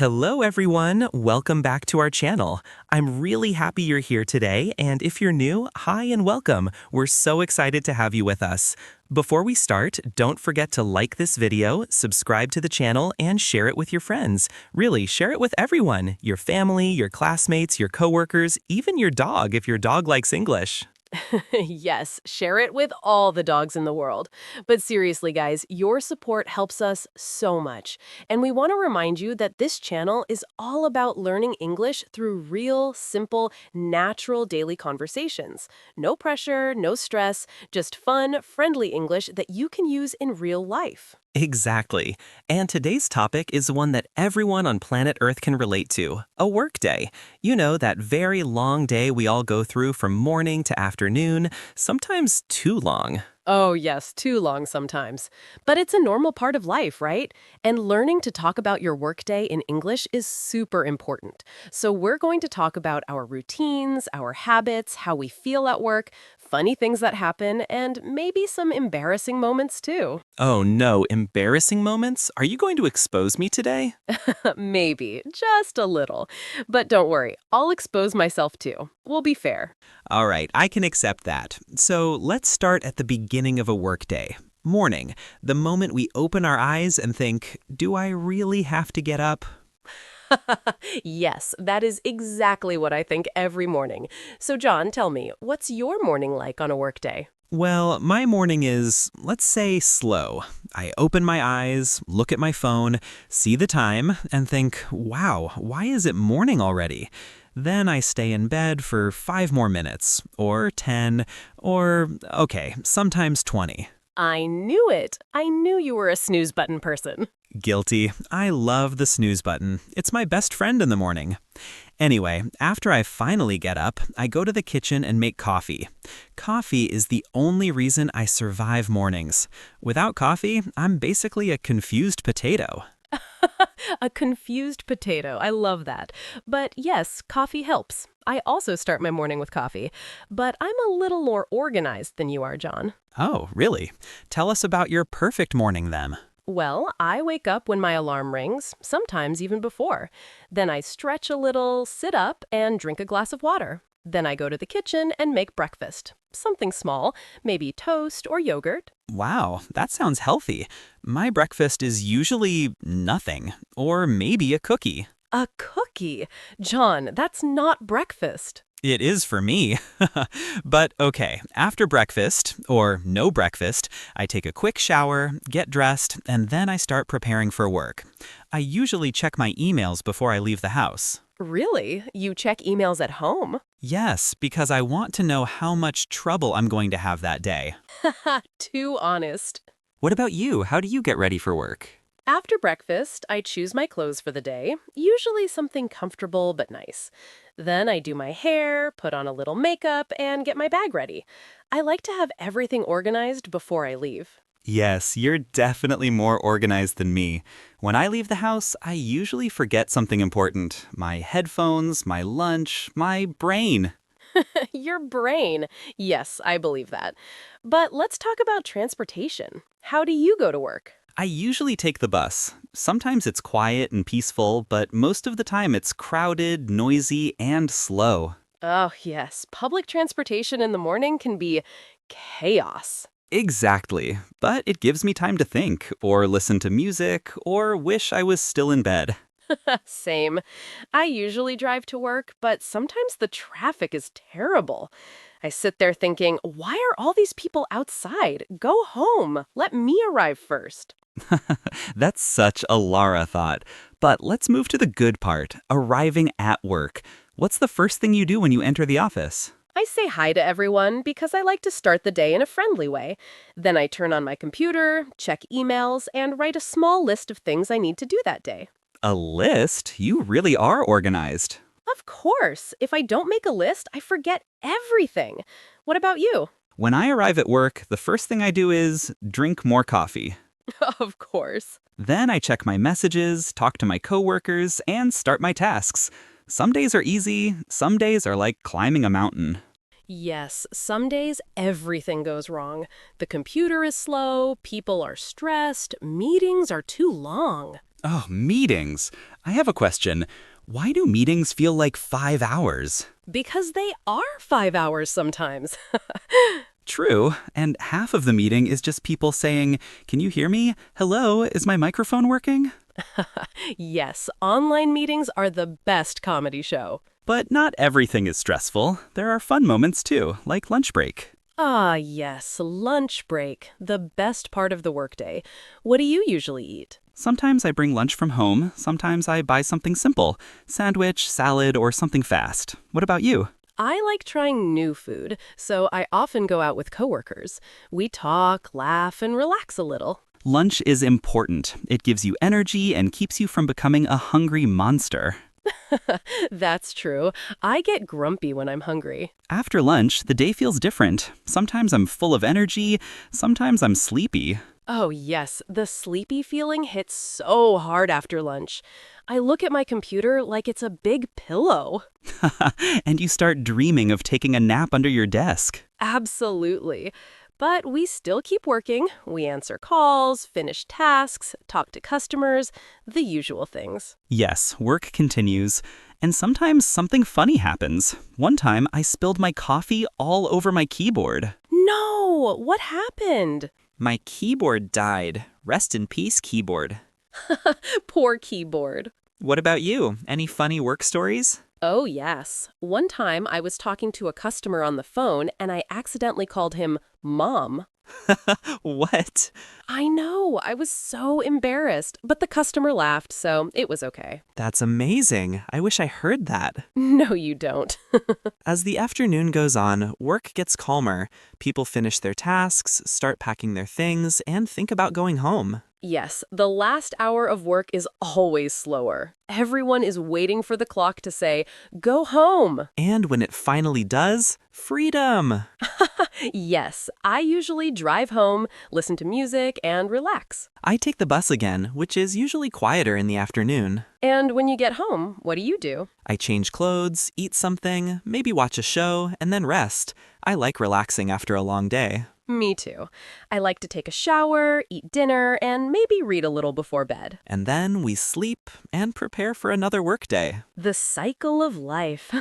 Hello, everyone. Welcome back to our channel. I'm really happy you're here today, and if you're new, hi and welcome. We're so excited to have you with us. Before we start, don't forget to like this video, subscribe to the channel, and share it with your friends. Really, share it with everyone, your family, your classmates, your coworkers, even your dog if your dog likes English. Yes, share it with all the dogs in the world. But seriously, guys, your support helps us so much. And we want to remind you that this channel is all about learning English through real, simple, natural daily conversations. No pressure, no stress, just fun, friendly English that you can use in real life. Exactly. And today's topic is one that everyone on planet Earth can relate to, a work day. You know, that very long day we all go through from morning to afternoon, sometimes too long. Oh, yes, too long sometimes. But it's a normal part of life, right? And learning to talk about your workday in English is super important. So we're going to talk about our routines, our habits, how we feel at work, funny things that happen, and maybe some embarrassing moments too. Oh no, embarrassing moments? Are you going to expose me today? Maybe, just a little. But don't worry, I'll expose myself too. We'll be fair. All right, I can accept that. So let's start at the beginning of a workday. Morning, the moment we open our eyes and think, do I really have to get up? Yes, that is exactly what I think every morning. So, John, tell me, what's your morning like on a workday? Well, my morning is, let's say, slow. I open my eyes, look at my phone, see the time, and think, wow, why is it morning already? Then I stay in bed for 5 more minutes, or 10, or, okay, sometimes 20. I knew it. I knew you were a snooze button person. Guilty. I love the snooze button. It's my best friend in the morning. Anyway, after I finally get up, I go to the kitchen and make coffee. Coffee is the only reason I survive mornings. Without coffee, I'm basically a confused potato. A confused potato. I love that. But yes, coffee helps. I also start my morning with coffee. But I'm a little more organized than you are, John. Oh, really? Tell us about your perfect morning then. Well, I wake up when my alarm rings, sometimes even before. Then I stretch a little, sit up, and drink a glass of water. Then I go to the kitchen and make breakfast. Something small, maybe toast or yogurt. Wow, that sounds healthy. My breakfast is usually nothing, or maybe a cookie. A cookie? John, that's not breakfast. It is for me. But okay, after breakfast, or no breakfast, I take a quick shower, get dressed, and then I start preparing for work. I usually check my emails before I leave the house. Really? You check emails at home? Yes, because I want to know how much trouble I'm going to have that day. Haha, too honest. What about you? How do you get ready for work? After breakfast, I choose my clothes for the day, usually something comfortable but nice. Then I do my hair, put on a little makeup, and get my bag ready. I like to have everything organized before I leave. Yes, you're definitely more organized than me. When I leave the house, I usually forget something important. My headphones, my lunch, my brain. Your brain. Yes, I believe that. But let's talk about transportation. How do you go to work? I usually take the bus. Sometimes it's quiet and peaceful, but most of the time it's crowded, noisy, and slow. Oh, yes. Public transportation in the morning can be chaos. Exactly. But it gives me time to think, or listen to music, or wish I was still in bed. Same. I usually drive to work, but sometimes the traffic is terrible. I sit there thinking, why are all these people outside? Go home. Let me arrive first. That's such a Lara thought. But let's move to the good part, arriving at work. What's the first thing you do when you enter the office? I say hi to everyone because I like to start the day in a friendly way. Then I turn on my computer, check emails, and write a small list of things I need to do that day. A list? You really are organized. Of course, if I don't make a list, I forget everything. What about you? When I arrive at work, the first thing I do is drink more coffee. Of course. Then I check my messages, talk to my coworkers, and start my tasks. Some days are easy, some days are like climbing a mountain. Yes, some days everything goes wrong. The computer is slow, people are stressed, meetings are too long. Oh, meetings. I have a question. Why do meetings feel like 5 hours? Because they are 5 hours sometimes. True, and half of the meeting is just people saying, "Can you hear me? Hello, is my microphone working?" Yes, online meetings are the best comedy show. But not everything is stressful. There are fun moments too, like lunch break. Ah, yes, lunch break, the best part of the workday. What do you usually eat? Sometimes I bring lunch from home, sometimes I buy something simple, sandwich, salad, or something fast. What about you? I like trying new food, so I often go out with coworkers. We talk, laugh, and relax a little. Lunch is important. It gives you energy and keeps you from becoming a hungry monster. That's true. I get grumpy when I'm hungry. After lunch, the day feels different. Sometimes I'm full of energy, sometimes I'm sleepy. Oh, yes, the sleepy feeling hits so hard after lunch. I look at my computer like it's a big pillow. And you start dreaming of taking a nap under your desk. Absolutely. But we still keep working. We answer calls, finish tasks, talk to customers, the usual things. Yes, work continues. And sometimes something funny happens. One time, I spilled my coffee all over my keyboard. No! What happened? My keyboard died. Rest in peace, keyboard. Poor keyboard. What about you? Any funny work stories? Oh, yes. One time I was talking to a customer on the phone and I accidentally called him Mom. What? I know, I was so embarrassed, but the customer laughed, so it was okay. That's amazing. I wish I heard that. No, you don't. As the afternoon goes on, work gets calmer. People finish their tasks, start packing their things, and think about going home. Yes, the last hour of work is always slower. Everyone is waiting for the clock to say, go home. And when it finally does, freedom! Yes, I usually drive home, listen to music, and relax. I take the bus again, which is usually quieter in the afternoon. And when you get home, what do you do? I change clothes, eat something, maybe watch a show, and then rest. I like relaxing after a long day. Me too. I like to take a shower, eat dinner, and maybe read a little before bed. And then we sleep and prepare for another workday. The cycle of life.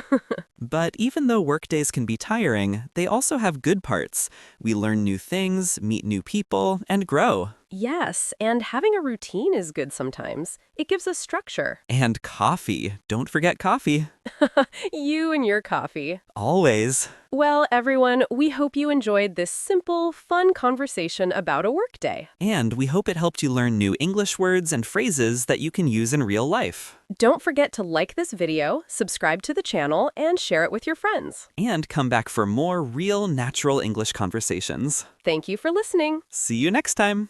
But even though workdays can be tiring, they also have good parts. We learn new things, meet new people, and grow. Yes, and having a routine is good sometimes. It gives us structure. And coffee. Don't forget coffee. You and your coffee. Always. Well, everyone, we hope you enjoyed this simple, fun conversation about a workday. And we hope it helped you learn new English words and phrases that you can use in real life. Don't forget to like this video, subscribe to the channel, and share it with your friends. And come back for more real, natural English conversations. Thank you for listening. See you next time.